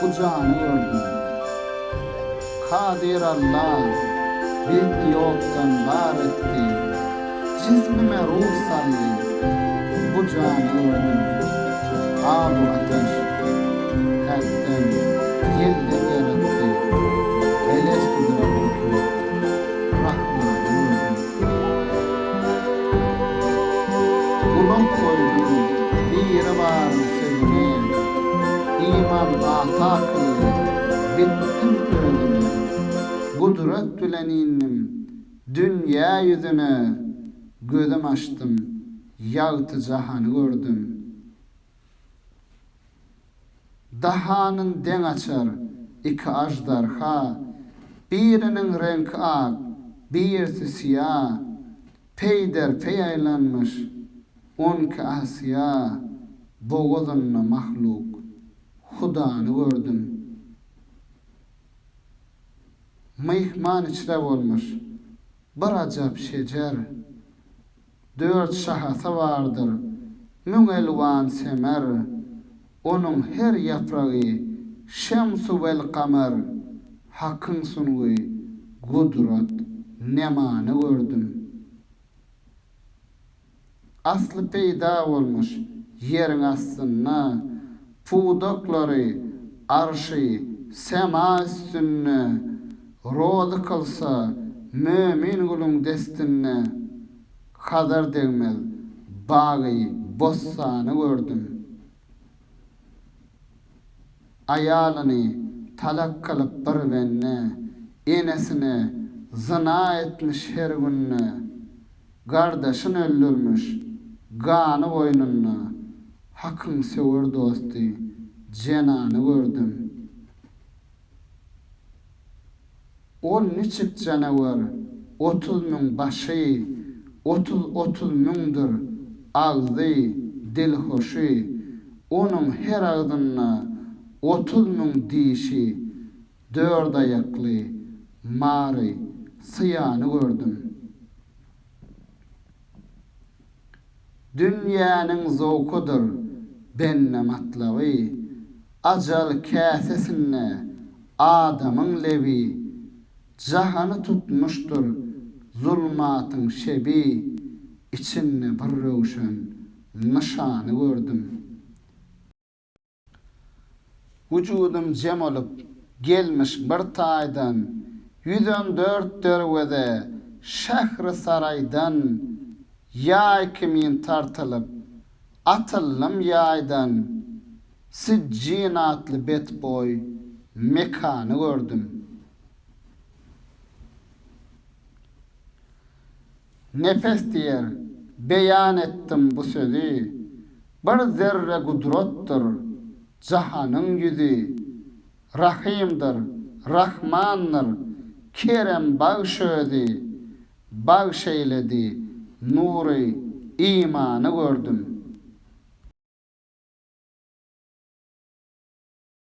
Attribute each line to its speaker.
Speaker 1: bu canı gördüm. Kadir Allah bizni yoktan var etti. Cismime ruh salli, bu canı gördüm. Abu ateş, herden yelle yarattı. Eleştirdi Rabbukum, Rahman'ı gördüm. Kulak koydum, bir var sözüne, İman ata kıldı, bittim ölümü. Kudret bilen indim, dünya yüzüne, gözüm açtım, yağıtı cahanı gördüm. Dahanın den açar, iki ajdarha, birinin renk ak, birisi siyah, peyder pey aylanmış, onki asya, boğazınla mahluk, Hudanı gördüm. Mihman içre olmuş, bir acap şecer, 4 şahası vardır, mün elvan semer, onun her yaprağı, şemsu vel kamer, hakkın sunuğu, kudret, nemanı gördüm. Aslı peyda olmuş, yerin aslına, pudokları, arşı, sema üstünne, roğlu kılsa, mümin kulun destinne, kadar değmez, bağı, bossanı gördüm. Ayalını talak kalıp bir venne, enesine zina etmiş her günne, kardeşin öldürmüş, kanı boynunna, hakkın sever dostu, cenanı gördüm. Ol niçik canavar, 30.000 başı, 30 mündür, ağzı, dil hoşu, onun her ağzına 30.000 dişi, 4 ayaklı, mağrı, sıyanı gördüm. Dünyanın zevkudur, benne matlavi, acal kâsesine, adamın levi, cahanı tutmuştur, zulmatın şebi, içinne bir rövşen, nişanı gördüm. Vücudum cem olup, gelmiş bir taydan, 114 dervede, şehri saraydan, yay kimin tartılıp, atılım yaydan, Siccin atlı bet boy, mekanı gördüm. Nefes diyer, beyan ettim bu sözü, bir zerre kudrettir, cahanın yüzü, Rahimdir, Rahmandır, kerem bağışözi, bağışeyledi, nuru, imanı gördüm.